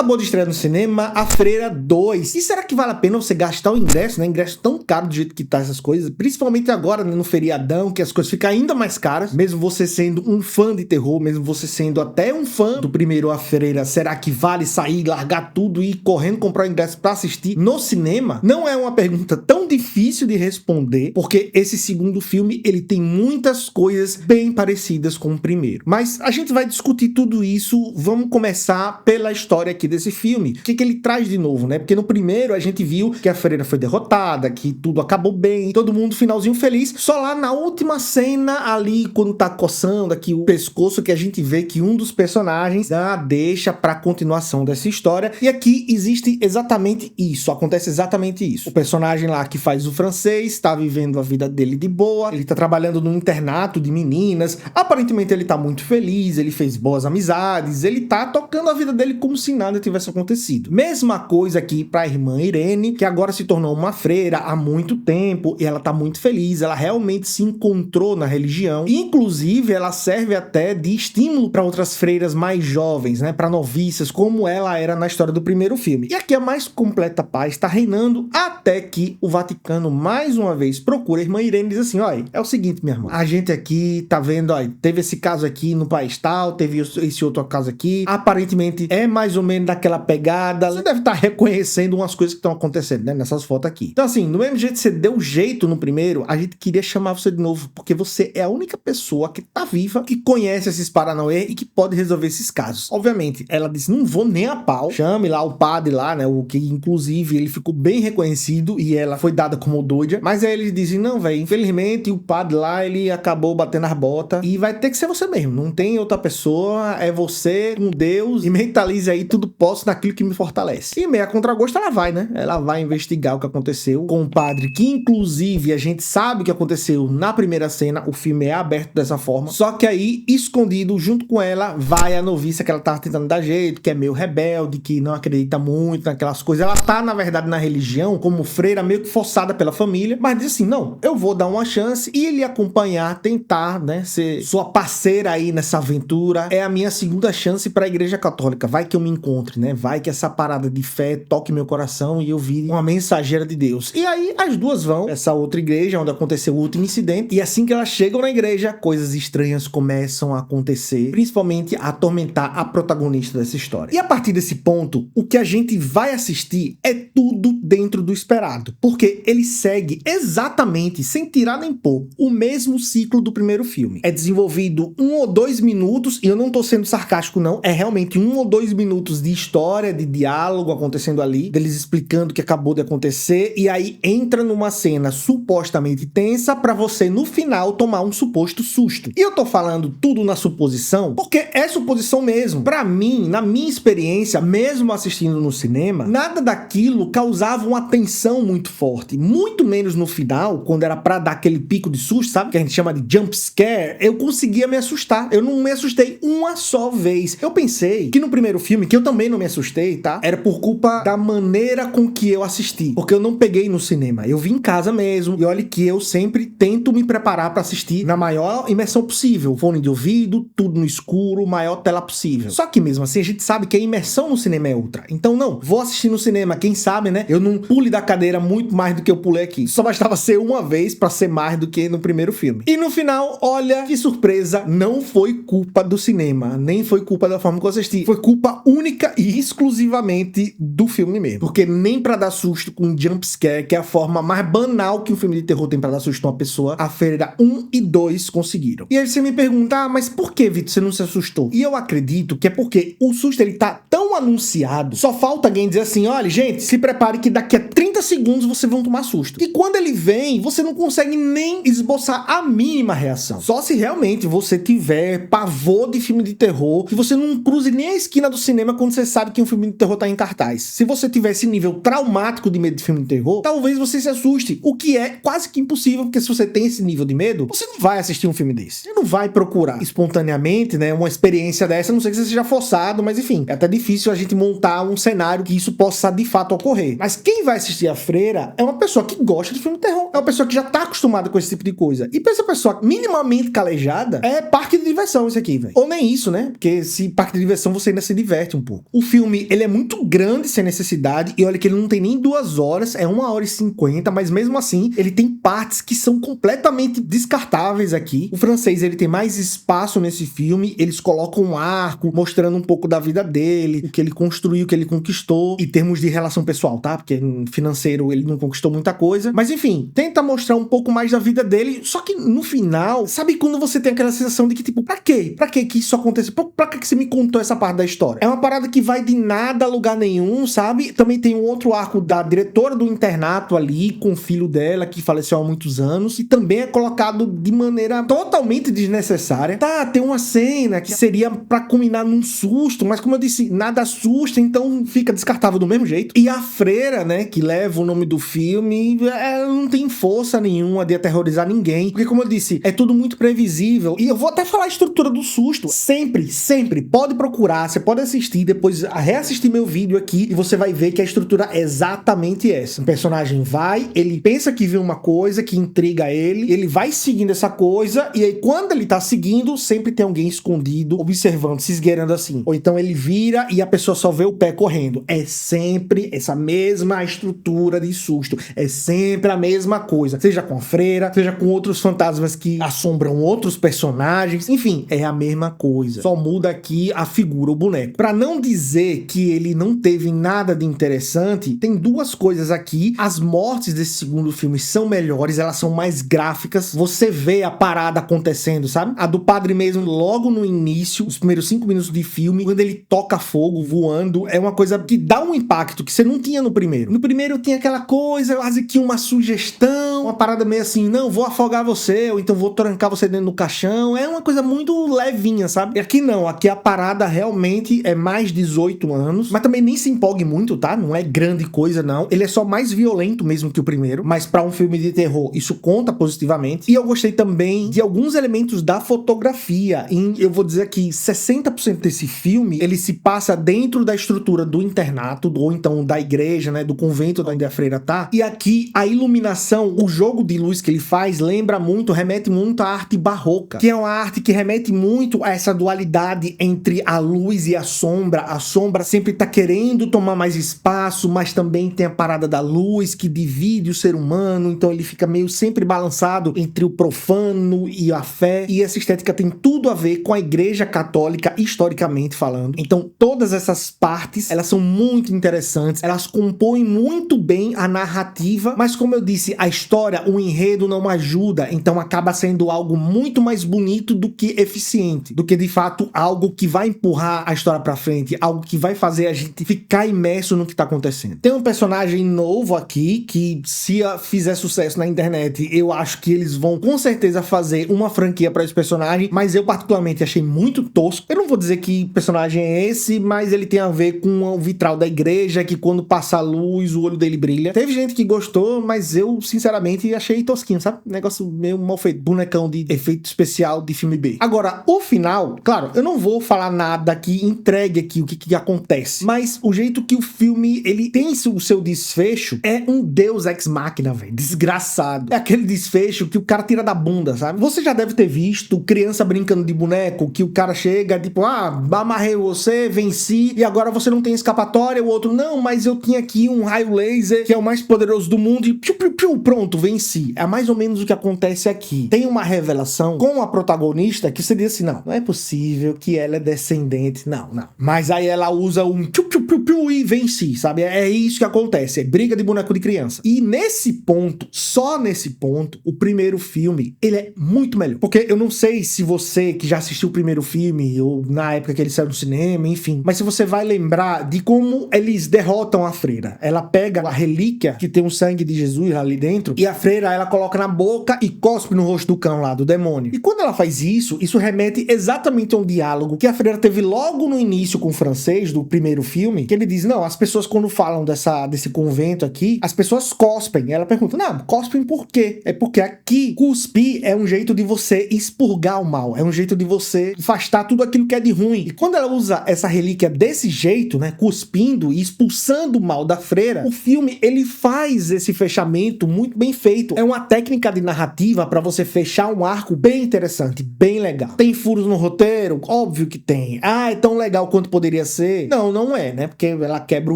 Acabou de estrear no cinema A Freira 2. E será que vale a pena você gastar o ingresso, né? Ingresso tão caro do jeito que tá essas coisas, principalmente agora, né, no feriadão, que as coisas ficam ainda mais caras, mesmo você sendo um fã de terror, mesmo você sendo até um fã do primeiro A Freira, será que vale sair, largar tudo e ir correndo comprar o ingresso pra assistir no cinema? Não é uma pergunta tão difícil de responder, porque esse segundo filme, ele tem muitas coisas bem parecidas com o primeiro. Mas a gente vai discutir tudo isso. Vamos começar pela história aqui desse filme. O que ele traz de novo, né? Porque no primeiro a gente viu que a freira foi derrotada, que tudo acabou bem, todo mundo finalzinho feliz. Só lá na última cena ali, quando tá coçando aqui o pescoço, que a gente vê que um dos personagens dá a deixa pra continuação dessa história. E aqui existe exatamente isso, acontece exatamente isso. O personagem lá que faz o francês tá vivendo a vida dele de boa, ele tá trabalhando num internato de meninas, aparentemente ele tá muito feliz, ele fez boas amizades, ele tá tocando a vida dele como se nada tivesse acontecido. Mesma coisa aqui pra irmã Irene, que agora se tornou uma freira há muito tempo, e ela tá muito feliz, ela realmente se encontrou na religião, e inclusive ela serve até de estímulo para outras freiras mais jovens, né, para noviças, como ela era na história do primeiro filme. E aqui a mais completa paz tá reinando, até que o Vaticano mais uma vez procura a irmã Irene e diz assim: olha, é o seguinte, minha irmã, a gente aqui tá vendo, olha, teve esse caso aqui no país tal, teve esse outro caso aqui, aparentemente é mais ou menos daquela pegada, você deve estar reconhecendo umas coisas que estão acontecendo, né, nessas fotos aqui. Então assim, do mesmo jeito que você deu jeito no primeiro, a gente queria chamar você de novo, porque você é a única pessoa que tá viva, que conhece esses paranauê e que pode resolver esses casos. Obviamente, ela disse, não vou nem a pau, chame lá o padre lá, né, o que inclusive ele ficou bem reconhecido e ela foi dada como doida, mas aí eles dizem, não, velho, infelizmente o padre lá, ele acabou batendo as botas e vai ter que ser você mesmo, não tem outra pessoa, é você com Deus e mentalize aí tudo posso naquilo que me fortalece. E meia contragosto ela vai, né, ela vai investigar o que aconteceu com o padre, que inclusive a gente sabe o que aconteceu na primeira cena, o filme é aberto dessa forma, só que aí, escondido junto com ela, vai a noviça que ela tava tentando dar jeito, que é meio rebelde, que não acredita muito naquelas coisas, ela tá na verdade na religião, como freira, meio que forçada pela família, mas diz assim, não, eu vou dar uma chance e ele acompanhar, tentar, né, ser sua parceira aí nessa aventura, é a minha segunda chance pra Igreja Católica, vai que eu me encontre, né, vai que essa parada de fé toque meu coração e eu vire uma mensageira de Deus. E aí as duas vão essa outra igreja onde aconteceu o último incidente, e assim que elas chegam na igreja, coisas estranhas começam a acontecer, principalmente a atormentar a protagonista dessa história. E a partir desse ponto, o que a gente vai assistir é tudo dentro do esperado, porque ele segue exatamente, sem tirar nem pôr, o mesmo ciclo do primeiro filme. É desenvolvido 1 ou 2 minutos, e eu não tô sendo sarcástico não, é realmente 1 ou 2 minutos de história, de diálogo acontecendo ali, deles explicando o que acabou de acontecer, e aí entra numa cena supostamente tensa pra você no final tomar um suposto susto. E eu tô falando tudo na suposição, porque é suposição mesmo. Pra mim, na minha experiência, mesmo assistindo no cinema, nada daquilo causava uma tensão muito forte, muito menos no final, quando era pra dar aquele pico de susto, sabe? Que a gente chama de jump scare, eu conseguia me assustar. Eu não me assustei uma só vez. Eu pensei que no primeiro filme, que eu também não me assustei, tá? Era por culpa da maneira com que eu assisti, porque eu não peguei no cinema, eu vi em casa mesmo, e olha que eu sempre tento me preparar pra assistir na maior imersão possível, fone de ouvido, tudo no escuro, maior tela possível. Só que mesmo assim a gente sabe que a imersão no cinema é outra, então não, vou assistir no cinema, quem sabe, né, eu não pule da cadeira muito mais do que eu pulei aqui, só bastava ser uma vez pra ser mais do que no primeiro filme. E no final, olha que surpresa, não foi culpa do cinema, nem foi culpa da forma que eu assisti, foi culpa única e exclusivamente do filme mesmo, porque nem pra dar susto com jump scare, que é a forma mais banal que um filme de terror tem pra dar susto a uma pessoa, a Freira 1 e 2 conseguiram. E aí você me pergunta, mas por que, Vitor, você não se assustou? E eu acredito que é porque o susto, ele tá tão anunciado, só falta alguém dizer assim, olha, gente, se prepare que daqui a 30 segundos vocês vão tomar susto. E quando ele vem, você não consegue nem esboçar a mínima reação. Só se realmente você tiver pavor de filme de terror, que você não cruze nem a esquina do cinema quando você sabe que um filme de terror tá em cartaz. Se você tiver esse nível traumático de medo de filme de terror, talvez você se assuste, o que é quase que impossível, porque se você tem esse nível de medo, você não vai assistir um filme desse. Você não vai procurar espontaneamente, né, uma experiência dessa, a não ser que você seja forçado, mas enfim, é até difícil a gente montar um cenário que isso possa de fato ocorrer. Mas quem vai assistir a freira é uma pessoa que gosta de filme de terror. É uma pessoa que já tá acostumada com esse tipo de coisa. E pra essa pessoa minimamente calejada, é parque de diversão isso aqui, velho. Ou nem isso, né? Porque se parque de diversão você ainda se diverte um pouco. O filme, ele é muito grande sem necessidade. E olha que ele não tem nem 2 horas, é 1h50, mas mesmo assim, ele tem partes que são completamente descartáveis aqui. O francês, ele tem mais espaço nesse filme. Eles colocam um arco mostrando um pouco da vida dele, o que ele construiu, o que ele conquistou, em termos de relação pessoal, tá? Porque financeiro ele não conquistou muita coisa. Mas enfim, tenta mostrar um pouco mais da vida dele. Só que no final, sabe quando você tem aquela sensação de que, tipo, pra quê? Pra quê que isso aconteceu? Pra que você me contou essa parte da história? É uma parada que vai de nada a lugar nenhum, sabe? Também tem um outro arco da diretora do internato ali, com o filho dela, que faleceu há muitos anos, e também é colocado de maneira totalmente desnecessária. Tá, tem uma cena que seria pra culminar num susto, mas como eu disse, nada assusta, então fica descartável do mesmo jeito. E a freira, né, que leva o nome do filme, ela não tem força nenhuma de aterrorizar ninguém, porque como eu disse, é tudo muito previsível. E eu vou até falar a estrutura do susto. Sempre, pode procurar, você pode assistir, depois reassistir meu vídeo aqui, e você vai ver que a estrutura é exatamente essa. O personagem vai, ele pensa que viu uma coisa que intriga ele vai seguindo essa coisa, e aí quando ele tá seguindo, sempre tem alguém escondido, observando, se esgueirando assim. Ou então ele vira e a pessoa só vê o pé correndo. É sempre essa mesma estrutura de susto. É sempre a mesma coisa. Seja com a freira, seja com outros fantasmas que assombram outros personagens. Enfim, é a mesma coisa. Só muda aqui a figura, o boneco. Pra não dizer que ele não teve nada de interessante, tem 2 coisas aqui. As mortes desse segundo filme são melhores, elas são mais gráficas. Você vê a parada acontecendo, sabe? A do padre mesmo, logo no início, os primeiros 5 minutos de filme, quando ele toca fogo voando, é uma coisa que dá um impacto que você não tinha no primeiro. No primeiro tinha aquela coisa, quase que uma sugestão, uma parada meio assim, não, vou afogar você, ou então vou trancar você dentro do caixão. É uma coisa muito levinha, sabe? E aqui não, aqui a parada realmente é mais 18 anos, mas também nem se empolgue muito, tá? Não é grande coisa, não. Ele é só mais violento mesmo que o primeiro, mas pra um filme de terror, isso conta positivamente. E eu gostei também de alguns elementos da fotografia. Eu vou dizer que 60% desse filme, ele se passa dentro da estrutura do internato, ou então da igreja, né, do convento onde a freira tá. E aqui, a iluminação, o jogo de luz que ele faz, lembra muito, remete muito à arte barroca, que é uma arte que remete muito a essa dualidade entre a luz e a sombra. A sombra sempre tá querendo tomar mais espaço, mas também tem a parada da luz que divide o ser humano, então ele fica meio sempre balançado entre o profano e a fé. E essa estética tem tudo a ver com a igreja católica, historicamente falando. Então todas essas partes, elas são muito interessantes, elas compõem muito bem a narrativa, mas como eu disse, a história, o enredo não ajuda, então acaba sendo algo muito mais bonito do que eficiente, do que de fato algo que vai empurrar a história pra frente, algo que vai fazer a gente ficar imerso no que tá acontecendo. Tem um personagem novo aqui, que se fizer sucesso na internet, eu acho que eles vão com certeza fazer uma franquia pra esse personagem, mas eu particularmente achei muito tosco. Eu não vou dizer que personagem é esse, mas ele tem a ver com o vitral da igreja, que quando passa a luz, o olho dele brilha. Teve gente que gostou, mas eu, sinceramente, achei tosquinho, sabe? Negócio meio mal feito. Bonecão de efeito especial de filme B. Agora, o final, claro, eu não vou falar nada que entregue aqui o que acontece, mas o jeito que o filme, ele tem o seu desfecho é um Deus Ex Machina, velho. Desgraçado. É aquele desfecho que o cara tira da bunda, sabe? Você já deve ter visto criança brincando de boneco, que o cara chega, tipo, amarrei você, venci, e agora você não tem escapatória. O outro, não, mas eu tinha aqui um raio laser, que é o mais poderoso do mundo, e piu, piu, piu, pronto, venci. É mais ou menos o que acontece aqui. Tem uma revelação com a protagonista que você diz assim, não é possível que ela é descendente, não. Mas aí ela usa um piu, piu, piu, piu e venci, sabe? É isso que acontece, é briga de boneco de criança. E nesse ponto, só nesse ponto, o primeiro filme, ele é muito melhor. Porque eu não sei se você que já assistiu o primeiro filme, ou na época que ele saiu no cinema, enfim, mas se você vai lembrar de como eles derrotam a freira. Ela pega a relíquia que tem o sangue de Jesus ali dentro, e a freira, ela coloca na boca e cospe no rosto do cão lá, do demônio. E quando ela faz isso, isso remete exatamente a um diálogo que a freira teve logo no início com o francês, do primeiro filme, que ele diz, não, as pessoas quando falam desse convento aqui, as pessoas cospem. Ela pergunta, não, cospem por quê? É porque aqui, cuspir é um jeito de você expurgar o mal, é um jeito de você afastar tudo aquilo que é de ruim. E quando ela usa essa relíquia desse jeito, né, cuspindo e expulsando o mal da freira, o filme filme, ele faz esse fechamento muito bem feito. É uma técnica de narrativa pra você fechar um arco bem interessante, bem legal. Tem furos no roteiro? Óbvio que tem. Ah, é tão legal quanto poderia ser? Não, não é, né? Porque ela quebra o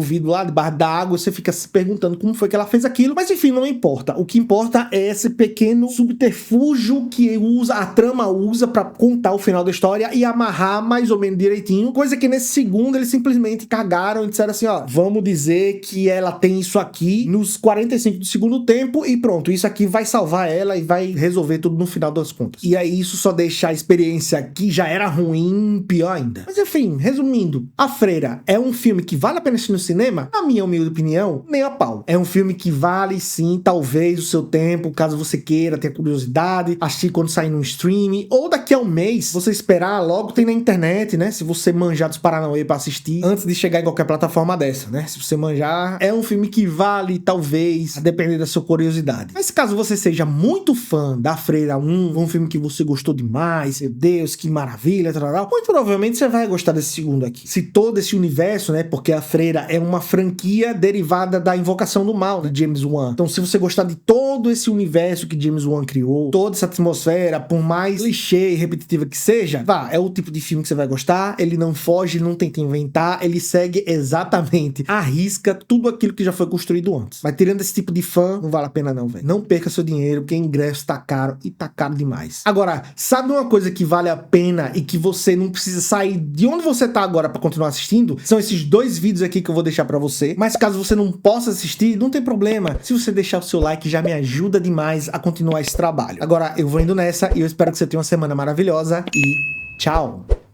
vidro lá debaixo da água e você fica se perguntando como foi que ela fez aquilo. Mas enfim, não importa. O que importa é esse pequeno subterfúgio que a trama usa pra contar o final da história e amarrar mais ou menos direitinho. Coisa que nesse segundo eles simplesmente cagaram e disseram assim, ó, vamos dizer que ela tem isso aqui nos 45 do segundo tempo e pronto, isso aqui vai salvar ela e vai resolver tudo no final das contas. E aí isso só deixa a experiência que já era ruim pior ainda. Mas enfim, resumindo, A Freira é um filme que vale a pena assistir no cinema? Na minha humilde opinião, nem a pau. É um filme que vale sim, talvez, o seu tempo, caso você queira, tenha curiosidade, assistir quando sair no streaming, ou daqui a um mês, você esperar, logo tem na internet, né? Se você manjar dos Paranauê pra assistir, antes de chegar em qualquer plataforma dessa, né? Se você manjar, é um filme que vale, talvez, a depender da sua curiosidade. Mas caso você seja muito fã da Freira 1, um filme que você gostou demais, meu Deus, que maravilha, tal, muito provavelmente você vai gostar desse segundo aqui. Se todo esse universo, né? Porque a Freira é uma franquia derivada da Invocação do Mal, de James Wan. Então, se você gostar de todo esse universo que James Wan criou, toda essa atmosfera, por mais clichê e repetitiva que seja, vá, é o tipo de filme que você vai gostar. Ele não foge, ele não tenta inventar, ele segue exatamente à risca tudo aquilo que já foi construído antes. Mas tirando esse tipo de fã, não vale a pena não, velho. Não perca seu dinheiro, porque ingresso tá caro e tá caro demais. Agora, sabe uma coisa que vale a pena e que você não precisa sair de onde você tá agora pra continuar assistindo? São esses dois vídeos aqui que eu vou deixar pra você. Mas caso você não possa assistir, não tem problema. Se você deixar o seu like, já me ajuda demais a continuar esse trabalho. Agora, eu vou indo nessa e eu espero que você tenha uma semana maravilhosa e tchau!